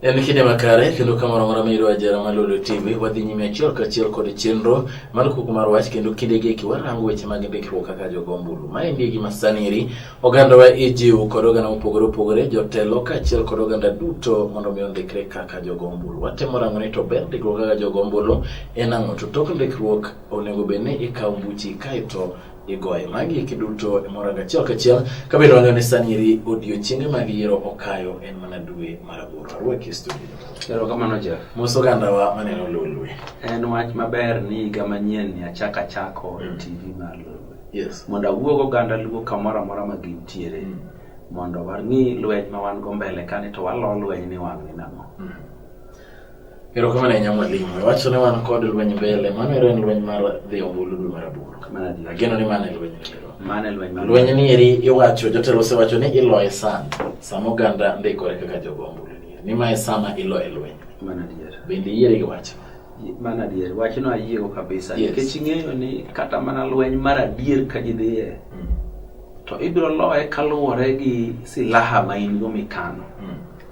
En kinde makare kendo kamoro mara miro ajara Malolo TV wadhi nyime achiel kachiel kod chenro mar kuku mar wach kendo kinde gi warango weche mag ndikruok kaka jogo ombulu. Mae ndi gima saniri oganda wa ijiw kod oganda opogore jotelo kaachiel kod oganda duto mondo mi ondikre kaka jogo ombulu. Watemo rango ni to ber ndikruok kaka jogo ombulu en ang'o to tok ndikruok onego bed ni ikaw buchi kaito igoye magi kiduto moraga chiel kachiel kabedo wangane saniri odiochienge mag yiero okayo en mana dwe mar aboro. Arwaki studio. Kero kamano Jeff. Moso ganda wa maneno Lolwe. En wach maber ni higa manyien ni achako TV mar Lolwe. Yes. Mondo awuogo ganda lugo kamoro amora ma gintiere. Mondo warni lweny ma wan go mbele kani to walo lweny ni wang' ni nang'o. Kero kamano Nyamwalimu. Wacho ne wan kod lweny mbele mano en lweny mar dhi ombulu dwe mar aboro. Kamano di. Ageno ni mane lweny kero. Mane lweny mar. Lweny ni eri iwacho jotelo osewacho ni iloye sana. Samo ganda ndikore kaka jogo ombulu ni mae sama iloye lweny. Mana dier. Bende yiere gi wacho. Mana dier. Wacho no ayiego kabisa. Yes. Nikech ing'eyo ni kata mana lweny mar adier ka ji dhiye. To ibiro loye kaluwore gi silaha ma in go mikano.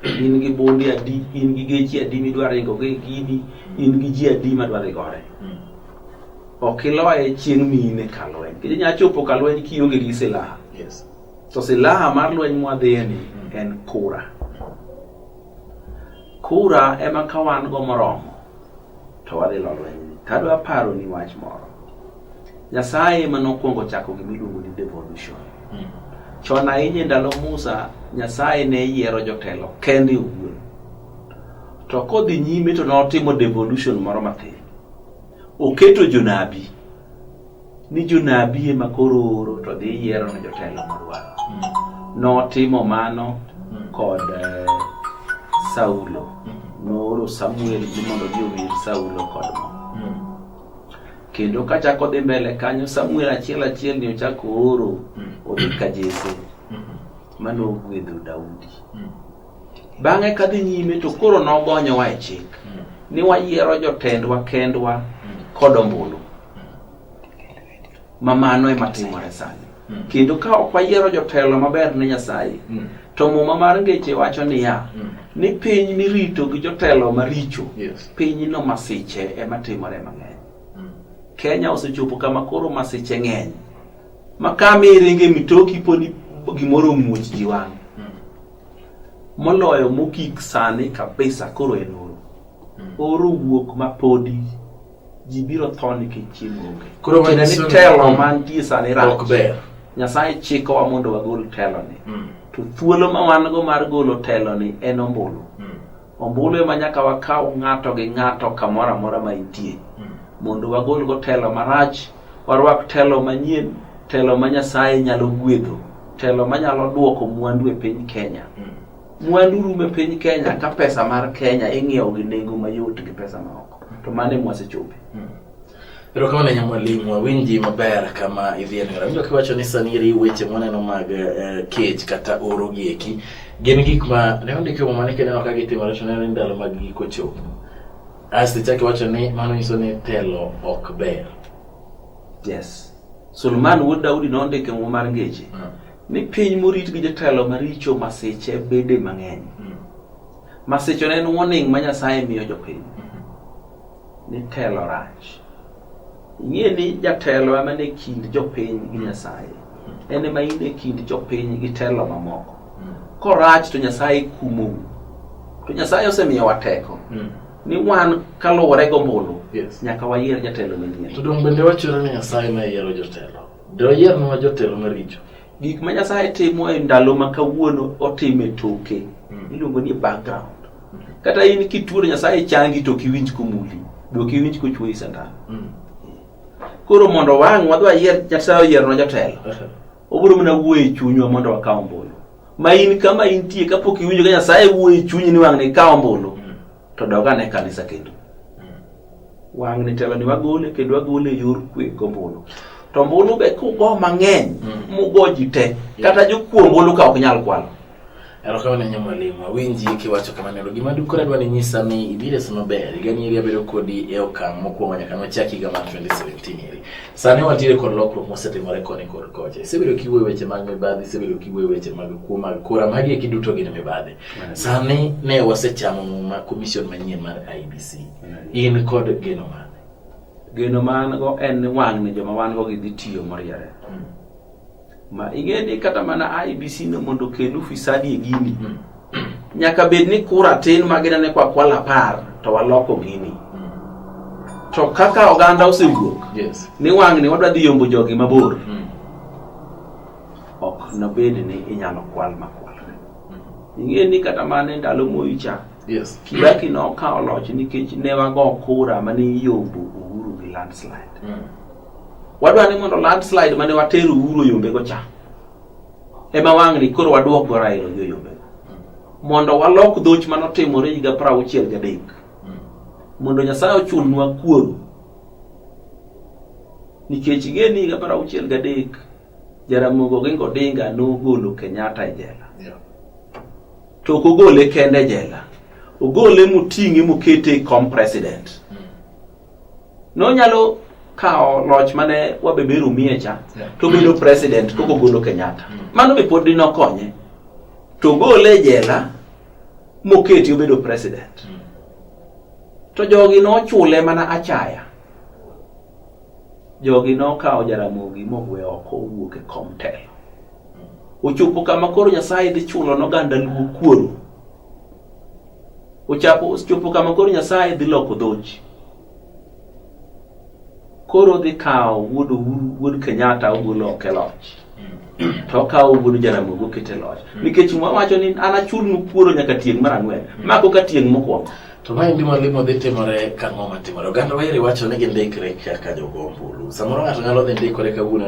In gi bondi adi, in gi gechi adi midwaro ringo gi gini, in gi ji adi madwaro rigore. Ok iloye chieng' mine ka lweny. Kiji nyachopo ka lweny kionge gi silaha. Yes. To silaha mar lweny mwadhiye ni en kura. Kura ema kawan go moromo to wadhi lo lweny. Tadwa paro ni wach moro. Nyasaye manokuongo chako gimiluongo ni devolution. Chon ahinya ndalo Musa Nyasaye ne yiero jotelo kende owuon. To kodhi nyime to notimo devolution moro matin. Oketo jonabi. Ni jonabi ema koro oro to dhi yiero ne jotelo modwaro. Notimo mano kod Saulo. Nooro Samuel ni mondo gi owir Saulo kod mo. Kendo kachako dhi mbele kanyo Samuel achiel ni ochako oro odhi ka Jesse. Mano gwedho Daudi. Bang'e kadhi nyime to koro nogonyo wa e chik. Ni wayiero jotendwa kendwa kod ombulu. Mamano ema timore sani. Kendo ka ok wayiero jotelo maber ne Nyasaye. To muma mar ngeche wacho ni ya ni piny ni rito gi jotelo maricho. Yes. Piny no masiche ema timore mang'eny. Kenya osechopo kama koro masiche ng'eny. Makami ringe mitoki poni gimoro muoch ji wang'. Moloyo mokik sani kabisa koro en oro. Oro wuok mapodi ji biro thoni kichiemo onge. Koro kendo ni telo mantie sani rach. Ok ber. Nyasaye chikowa mondo wagol telo ni. To thuolo ma wan go mar golo telo ni en ombulu. Ombulu ema nyaka wakaw ng'ato gi ng'ato kamoro amora ma intie. Mondo wagol go telo marach, warwak telo manyien, telo ma Nyasaye nyalo gwedho, telo manyalo duoko mwandu e piny Kenya. Mwandu rume piny Kenya ka pesa mar Kenya ing'iewo gi nengo mayot gi pesa ma oko. To mane mwasechope. Pero kama na Nyamwalimu awinji maber kama idhiene. Winjo kiwacho ni saniri weche moneno mag kech kata oro gieki. Gin gik ma ne ondiki mo mane keneno ka gitimore to ne ndalo mag giko chopo. Asti chaki wacho ni mano nyiso ni telo ok ber. Yes. Sulman wuod Daudi nondike mo mar ngeche. Ni piny morit gi jotelo maricho masiche bede mang'eny. Masicho ne en warning ma Nyasaye miyo jopiny. Ni telo rach. Ing'e ni jatelo ema ne kind jopiny gi Nyasaye. En ema ine kind jopiny gi telo mamoko. Korach to Nyasaye kumo. To Nyasaye osemiyo wateko. Ni wan kaluwore gombulu. Yes. Nyaka wayier jatelo manyien. To dong bende wachore ni Nyasaye ma yiero jotelo. Do yier no jotelo maricho. Gik ma Nyasaye timo e ndalo ma kawuono otime toke. Iluongo ni background. Kata in kituo Nyasaye changi to kiwinj kumuli. Do kiwinj kochwoyi sandan. Koro mondo wang' wadwa yier Nyasaye yier no jotelo. Obiro mana wuoyo e chunywa mondo wakaw ombulu. Ma in kama intie kapok iwinjo ka Nyasaye wuoyo e chunyi ni wang' ni kaw ombulu. To doga ne kanisa kendo. Wang' ni telo ni wagole kendo wagole yor kwe gombulu. To ombulu be kugo mang'eny mugo ji te. Kata jokuo ombulu ka ok nyal kwalo. Erokamano ne mwalimu. Winji kiwacho kama neno gima dukora dwani nyisa ni ibire sono ber. Gani iri abedo kodi e okang' mokwongo nyaka nochaki higa mar 2017 iri. Sani watiere kod lokruok mosetimore koni kod kocha. Isebedo kiwuoyo weche mag mibadhi, isebedo kiwuoyo weche mag kuo mag kura, magi kiduto gin mibadhi. Sani ne wasechamo ma commission manyien mar IEBC. In kod geno mane? Geno man go en wang' ne joma wan go gidhi tiyo moriere. Ma ingeni kata mana IEBC no mondo kelu fisadi e gini. Nyaka bed ni kura tin magina ne kwa kwala par to waloko gini. To kaka oganda osewuok. Yes. Ni wang' ni wadwa dhi yombo jogi mabor. Ok no bed ni inyalo kwal makwalre. Ingeni kata mana ndalo moicha. Yes. Kibaki no kawo loch nikech ne wago kura mane yombo Uhuru gi landslide. Wadwa ni mondo landslide mane watero Uhuru yombe go cha. Ema wang' ni koro waduok go Raila yo yombe. Mondo walok dhoch manotimore higa 63. Mondo Nyasaye ochulnwa kuoro. Nikech igeni higa 63 Jaramogi Oginga Odinga nogolo Kenyatta e jela. To ogole kende jela. Ogole muting'e mokete kom president. No nyalo kao loch mane wabeberu miecha to bedo president koko golo Kenyatta. Mano be pod dino konye. To gole jela moketi obedo president. To jogi no chule mana achaya. Jogi no kao Jaramogi mogwe oko wuok e kom telo. Ochopo kama koro Nyasaye dhi chulo no ganda luo kuoro. Ochopo kama koro Nyasaye dhi loko dhochi. Koro dhi kao wuod Kenyatta ogolo ke loch. To kao wuod Jaramogi okete loch. Nikech wacho ni anachulnu kuoro nyaka tieng' mar 4. Mako ka tieng' mokwongo. To ma indi mwalimu dhi timore kang'o matimore. Oganda weri wacho ni gindikre kaka jogo ombulu. Samoro ng'ato nyalo dhi ndikore kawuono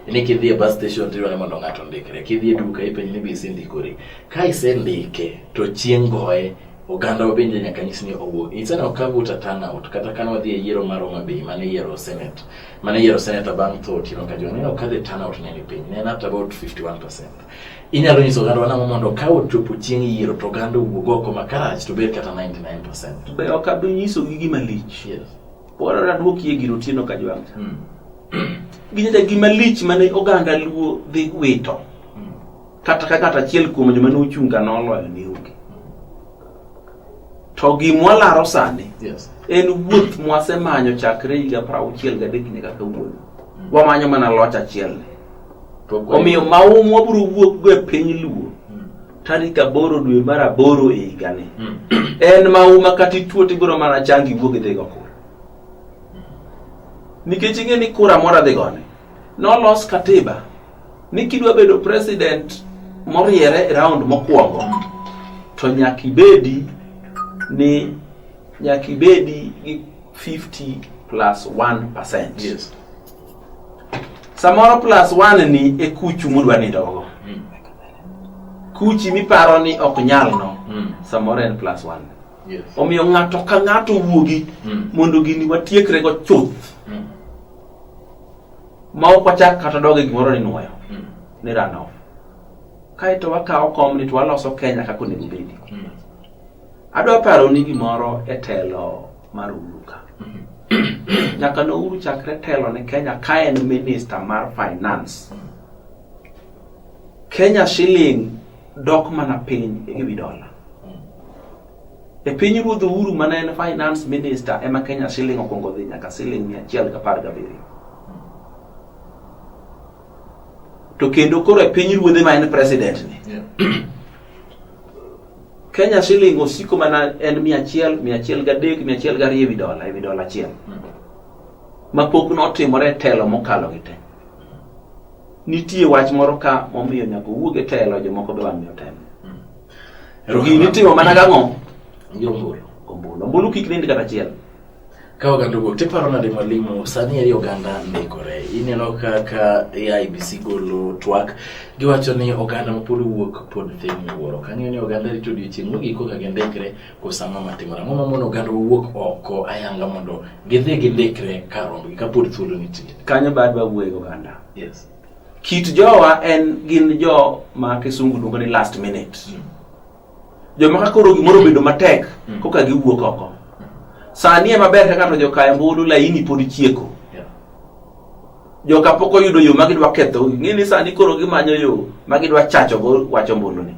ni kidhi e bus station tiwani mondo ng'ato ndikre. Kidhi e duka ipenji ni be isendikori. Ka isendike to chieng' goye oganda wabende nyaka nyisi ni owuok. Isana okavuta turnout kata kana wadhi e yiero mar Homa Bay mane yiero Senate. Mane yiero Senator bang' tho tino ka jone okadhe turnout ne ni piny. Ne not about 51%. Inyalo nyiso oganda wana mondo ka ochopo chieng' yiero to oganda owuok oko makarach to ber kata 99%. Be okabi nyiso gi malich. Yes. Pora radwoki e giro tieno ka jwang'. Ginja gima lich mane oganda luo dhi wito. Kata achiel kuom joma ne ochunga noloyo ni onge. To gimwalaro sani. Yes. En wuoth mwasemanyo chakre higa 63 nyaka kawuono. Wamanyo mana loch achiel. Omiyo maum wabiro wuok go e piny luo. Tarik 8 dwe mar 8 e higani. En mauma kati tuo tibiro mana changi wuok e dhego kura. Nikech ing'e ni kura mora dhi gone. Nolos katiba ni kidwa bedo president moriere round mokwongo to nyakibedi gi 50+1%. Yes. Samoro +1 ni e kuchu mudwa nindogo. Kuchi miparo ni ok nyal no. Samoro en +1. Yes. Omiyo ng'ato ka ng'ato wuogi mondo gini watiekre go chuth. Ma ok wachak kata doge gimoro ni nuoyo. Ni runoff. Kaito wakao kom ni to waloso Kenya kako ne bedi. Adwa paro ni gimoro e telo mar Uruka. Nyaka no Uhuru chakre telo ne Kenya ka en minister mar finance. Kenya shilling dok mana piny e wi dola. E piny ruodh Uhuru mana en finance minister ema Kenya shilling okongo dhi nyaka shilling 117. To kendo koro e piny ruodhe ma en president ni. Yeah. Kenya shilling osiko mana en 100, 103, 102 ewi dola achiel. Ma pok notimore telo mokalo gite. Nitie wach moro ka momiyo nyaka wuog e telo jomoko be wang' tem. To gini timo mana gang'o? Ombulu kik nind kata achiel. Ka oganda wuok tiparo nade mwalimu sani eri oganda ndikore. Ineno kaka IEBC golo twak giwacho ni oganda mapod wuok pod dhi wuoro. Kang'eyo ni oganda rito odiochieng' mogiko ka gindikre kosama matimore. Ang'o mamono oganda wuok oko ayanga mondo gidhi gindikre karombgi kapod thuolo nitie. Kanyo bad wawuoyo oganda. Yes. Kit jowa gin jo ma kisungu luongo ni last minute. joma ka koro gimoro bedo matek koka giwuok oko. Sani e maber kaka to joka mbulu laini pod chieko. Joka poko yudo yo magidwa ketho. Ngini sani koro gimanyo yo magidwa chacho go wacho mbulu ni.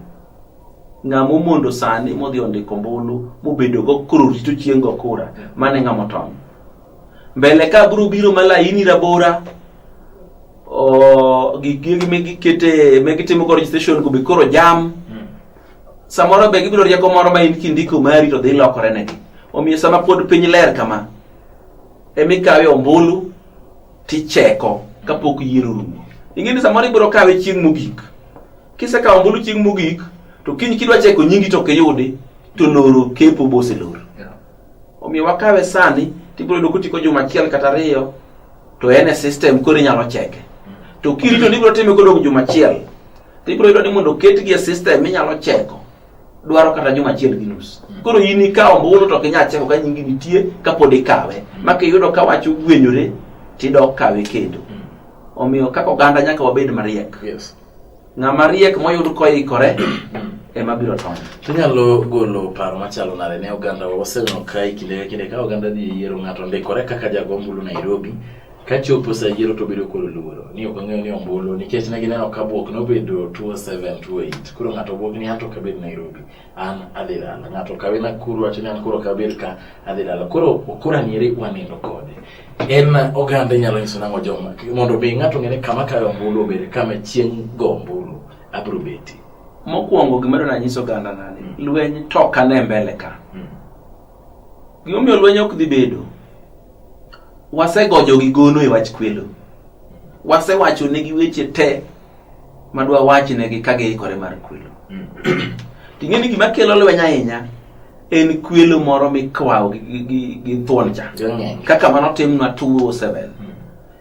Ngamo mondo sani modhi ondiko mbulu mobedo go koro rito chiengo kura mane ngamo ton. Mbele ka buru biro malaini rabora o gigi megitimo ko registration ko be koro jam. Samoro be gibiro rieko moro ma indiko mari to dhi lokore negi. Omiyo sama pod piny ler kama emikawe ombulu ticheko kapok yiero rumo. Ingeni samoro ibiro kawe chieng' mogik. Kisekawo ombulu chieng' mogik to kiny kidwa cheko nyingi to kiyudi to loro kepo bose loro. Omiyo wakawe sani tibiro yudo kutiko juma achiel kata ariyo to ene system koro inyalo cheke. To kirito nibiro time kodong juma achiel tibiro yudo ni mondo ketgi e system inyalo cheko dwaro kata juma achiel gi nus. Koro yini ka ombulu to kinya cheko ka nyingi nitie kapod ikawe maka yudo ka wacho gwenyore tidok kawe kendo. Omiyo kaka oganda nyaka wabed mariek. Yes. Ng'ama riek moyud koikore ema biro tony. Tunyalo golo paro machalo nade ne oganda waseno kai kinde ka oganda dhi yiero ng'ato ndikore kaka jagombulu Nairobi ka chopo sa yiero to bedo koro luoro ni ok ng'eyo ni ombulu nikech ne gineno ka buok no bedo 2728 koro ng'ato buok ni hato ka bedo Nairobi an adilala ng'ato ka wena kuru acho ni koro ka bedo ka adilala koro okura niere wanindo kode en oganda nyalo nyiso nango joma mondo be ng'ato ng'ene kama ka ombulu bedo kama chieng' gombulu abro beti. Mokwongo gimero na nyiso oganda nani lweny toka ne mbele ka. Gimomiyo lweny ok dhi bedo wasegojo gigono e wach kwelo. Wasewacho negi weche te madwa wach negi kage ikore mar kwelo. Ting'eni gima kelo lweny ahinya en kwelo moro mikwawo gi thuonja. Kaka mano timnwa 207.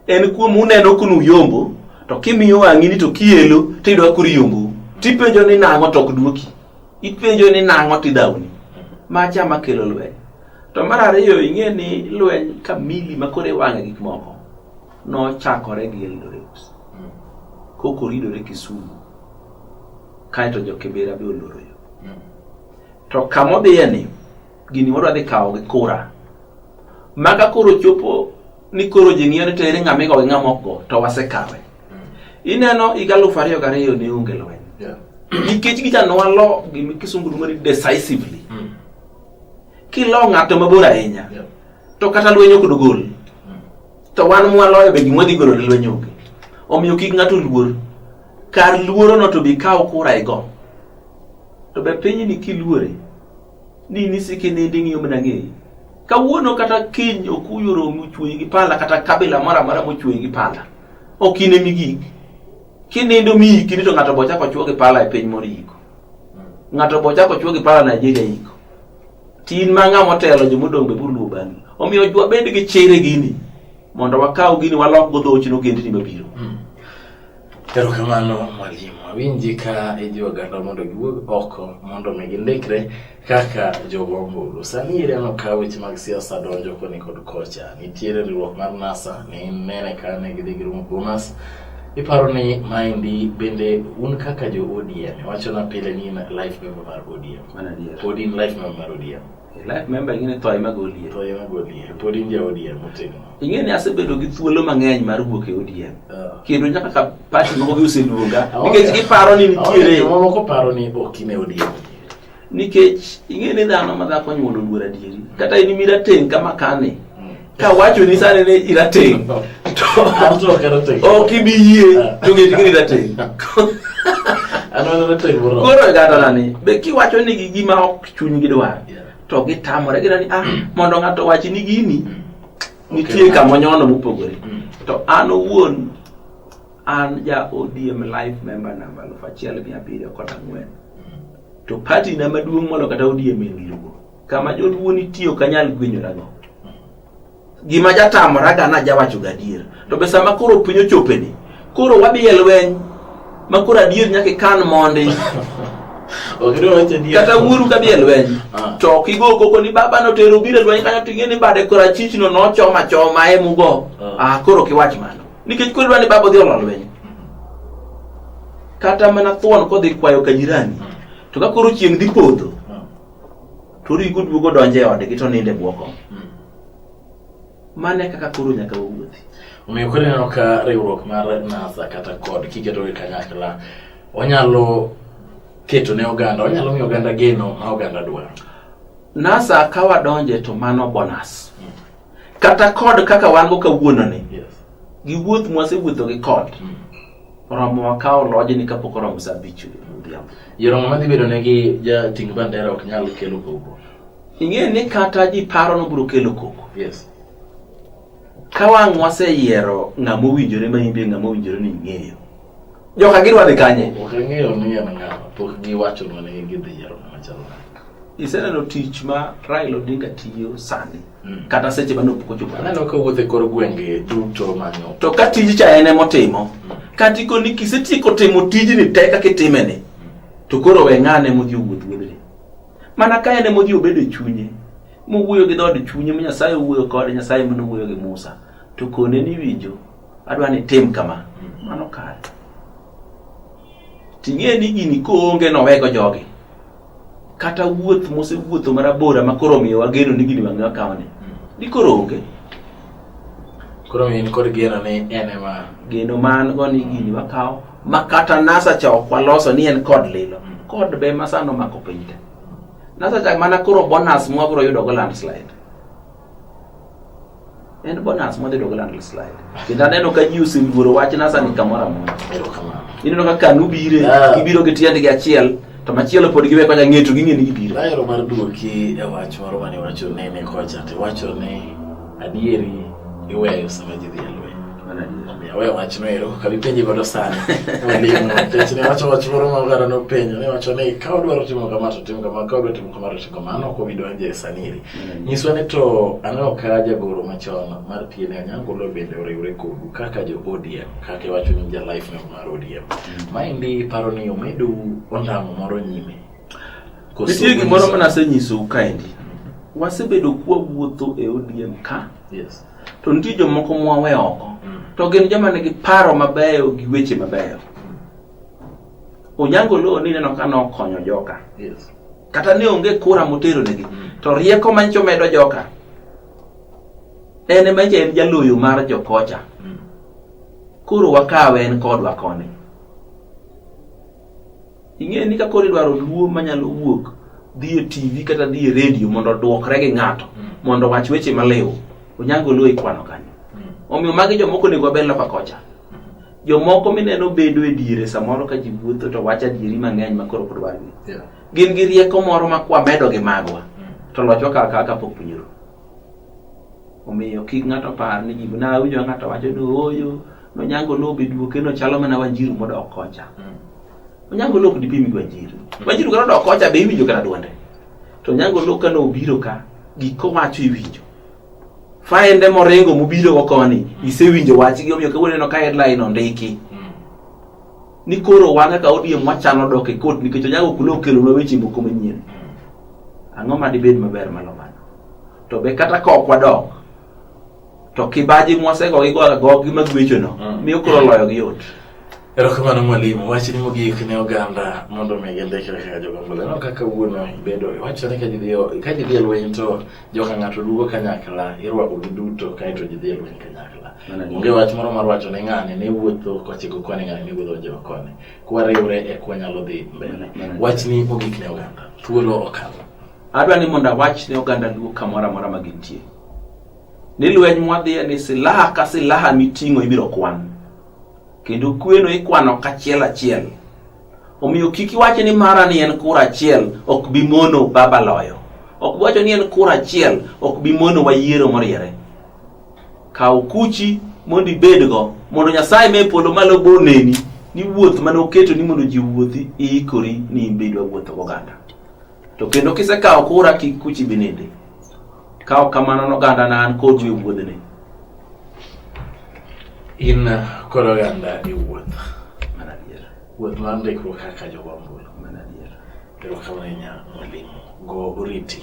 En kuom uneno kunu yombo to kimiyo wang'ini to kielo tiyudo kuri yombo. Tipenjo ni nang'o tok duoki. Ipenjo ni nang'o tidawni. Macha makelo lweny. To mar ariyo ing'e ni lweny kamili makore wang'e gik moko no chakore gi Eldoret. Koko ridore Kisumu. Kaito jo Kibera be oloro yo. To kamo dhiye ni gini moro adhi kawo gi kura. Maka koro chopo ni koro jing'iyo to ere ng'amigo gi ng'amoko to wasekawe. Ineno iga 2002 ne onge lweny. Nikech gichanwa lo gimi kisungu lumari decisively. Kilo ng'ato mabor ahinya to kata lweny ok dogol to wan mwaloyo be gimodhi golo lweny ok. Omiyo kik ng'ato luor. Kar luoro no to bi kawo kura igo. To be piny ni kiluore ni nisike nende ng'iyo mnang'e. Kawuono kata kiny okuyoro muchwe gi pala kata kabila mara mochwe gi pala. Okine migik. Kinindo mi kini to ng'ato bocha ko chwo gi pala e piny moriko. Ng'ato bocha ko chwo gi pala Nigeria iko. Tin mang'a motelo jomodong be buru bangi. Omiyo jwa bed gi chere gini mondo wakaw gini walok go dhoch no kendi mabiro. Kero kamano mwalimu awinji ka eji oganda mondo giwuog oko mondo megindikre kaka jogombulu. Sani ire no ka weche mag siasa donjo koni kod kocha. Nitiere riwruok mar NASA ni nene ka ne gidhi girumo Bomas. Iparo ni maendi bende un kaka jo ODM wacho na pile ni life member mar ODM. Mana dier. Podin life member mar ODM. Life member ingene toy magolie. Toy magolie. Podin ja ODM motegno. Ingene asebedo gi thuolo mang'eny mar wuok e ODM. Kendo nyaka ka party moko gi useluonga nikech giparo ni nitiere moko paro ni okine ODM. Nikech ingene dhano madhako nyuolo luor adieri. Kata in mirateng kama kane. Ka wacho ni sane ne irateng. Anto karateng. Okibiyie to ng'eni irateng. Ano rateng boro. Koro gata nani be kiwacho ni gima ok chuny gi dwar. To gitamore gina ni mondo ng'ato wachi ni gini nitie kama nyono mopogore. To an owuon an ja ODM life member number 1704. To party na maduong' molo kata ODM en lugo. Kama joluo nitiyo kanyal gwenyora go. Gima jatamora gana jawacho gadier. To be sama koro piny ochopeni. Koro wadhi e lweny ma koro adier nyaka kan monde. Kata wuoru ka bi e lweny. To kigo koko ni baba no tero biro lweny kanyo ting'eni bade kora chichno no choma e mugo. Koro kiwach mano. Nikech koro dwani baba dhi olo lweny. Kata mana thuon kodhi kwayo ka jirani. To ka koro chieng' dhi podho. to rigo duogo donje ode to ninde bwoko. Mane kaka koro nyaka wuothi. Omiyo koro ineno ka riwruok mar NASA kata kod kiketo gi kanyakla onyalo keto ne oganda, onyalo miyo oganda geno ma oganda dwaro. NASA ka wadonje to mano bonus. Kata kod kaka wan go kawuono ni. Gi wuoth mwasewuotho gi kod. Oromo wakawo loje ni kapok oromo saa 5 odhiambo. Yoro ma dhi bedo negi ja ting' bandera ok nyal kelo koko. Ing'e ni kata ji paro no biro kelo koko. Yes. Ka wang' waseyiero ng'ama owinjore ma imbe ng'ama owinjore ni ng'eyo. Joka girwa dhi kanye. Ok ng'eyo ni en ng'ama pok giwacho ni gidhi yiero ng'ama chalo nade. Iseneno tich ma Raila Odinga tiyo sani. Kata seche mano pok ochopo. Aneno ka wuothe kor gwenge duto manyo. To ka tij cha ene motimo. Kati ko ni kisetieko timo tijni te kaka itimene. To koro we ng'ane modhi wuoth wuodhni. Mana ka ene modhi obedo chunye. Mowuoyo gi dhood chunye ma Nyasaye wuoyo kod Nyasaye mano wuoyo gi Musa. To kone ni winjo adwa ni tim kama. Mano kare. Ting'e ni gini koonge nowego jogi. Kata wuoth mosewuotho marabora ma koro miyo wageno ni gini wang'eyo kawne. Ni koro onge. Koro min kod geno ni ene ma geno man go ni gini wakawo ma kata NASA cha ok waloso ni en kod lilo. Kod be masano mako piny te. NASA cha mana koro bonus mwa biro yudo go landslide. En bonus mwa yudo go landslide. Kendo aneno ka ji oseluoro wach NASA ni kamoro amora. Ineno ka kanu bire gibiro gi tiendgi achiel to machielo pod giwe konya ng'eto ging'e ni gibiro. Ayoro mar duoki e wach moro mane wacho nene kocha te wacho ni adieri iweyo sama ji dhi e lweny. Aweyo wach no ero ka bipenji godo sani. Mwalimu tech ne wacho wach moro ma gara no penjo ne wacho ni ka odwaro timo kama to timo kama, ka odwaro timo kama to timo kama, no ko bidonje saniri. Nyiswa ni to aneno ka jagoro machon mar PN Anyangolo bende oriwre kodu kaka jo ODM kaka wacho ni ja life no mar ODM. Maendi paro ni omedo ondamo moro nyime. Nitie gimoro mana asenyiso kaendi. Wasebedo kuwa wuotho e ODM ka. Yes. To nitie jomoko mwawe oko. To gin joma nigi paro mabeyo gi weche mabeyo. Onyangolo ni neno ka nokonyo joka. Yes. Kata ne onge kura motero negi. To rieko mancho medo joka. Ene manche en jaloyo mar jokocha. Koro wakawe en kodwa koni. Ing'e ni ka koro idwaro luo manyalo wuok dhi e TV kata dhi e radio mondo duokre gi ng'ato mondo wach weche maliw. Onyangolo ikwano kanyo. Omiyo magi jomoko nego waber loka kocha. Jomoko mineno bedo e diere samoro ka ji wuotho to wacha dieri mang'eny ma koro pod wargi. Gin gi rieko moro ma kwa medo gi magwa. To lochwa kaka pok punyiro. Omiyo kik ng'ato par ni jibu na winjo ng'ato wacho ni oyo no Nyangolo beduoke no chalo mana Wanjiru modok kocha. Nyangolo ok dipimi Wanjiru. Wanjiru ka odok kocha be iwinjo kana duonde. To Nyangolo ka no obiro ka giko wacho iwinjo. Faende morengo mobiro go koni isewinjo wach gi omiyo kawuono ka headline ondiki ni koro wanga ka ODM wachano dok e court nikech Onyango kulo kelo no weche moko manyien. Ang'o ma dibed maber malo mano. To be kata ka ok wadok to kibaji mwasego go gi magwecho no miyo koro loyo gi yot. Erokamano mwalimu, wach ni mogik ne oganda mondo megende kaka jogombolo. No kaka wuono ibedo wacho ni ka ji dhi e lweny to joka ng'ato duogo kanyakla irwako gi duto kaeto ji dhi e lweny kanyakla. Onge wach moro mar wacho ni ng'ane ne wuotho kochiko koni ng'ane ne wuotho jo koni. Kwariwre e kwanyalo dhi mbele. Wach ni mogik ne oganda. Thuolo okalo. Adwa ni mondo wach ne oganda duogo kamoro amora ma gintie. Ni lweny mwadhi ni silaha ka silaha miting'o ibiro kwan. Kendo kweno ikwano kachiel achiel. Omiyo kiki wache ni mara ni en kura achiel ok bi mono baba loyo. Ok wacho ni en kura achiel ok bi mono wayiero moriere. Kaw kuchi mondo ibedgo mondo Nyasaye me polo malo boneni ni wuoth mane oketo ni mondo ji wuothi ikori ni imbedo wuotho oganda. To kendo kisekaw kura kik kuchi binende. Kaw kamano oganda na an kod we wuodhne. In koro oganda e wuoth. Mana dier. Wuoth mar ndikruok kaka jogombolo. Mana dier. Erokamano mwalimu. Go oriti.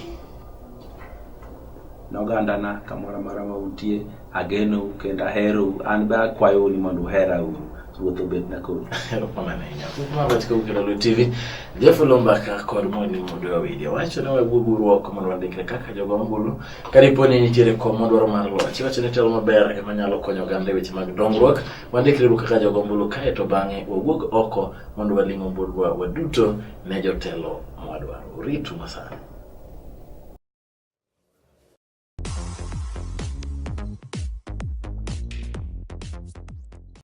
Noganda na kamora mara ma untie ageno kendo ahero an ba kwayo ni mondo uhera uru. ruoth obed na kodi. Erokamano ahinya. Kuma wach kawuok e TV, Jeff Lombaka kod Moni Mundo Awidi wacho ni waguguruok mondo wandikre kaka jogo ombulu kadipo ni nitiere kom modwaro mar loch. Wacho ni telo maber ema nyalo konyo oganda e weche mag dongruok. Wandikre kaka jogo ombulu kae to bang'e wawuog oko mondo waling' ombuluwa waduto ne jotelo mwadwaro. Ritu masani.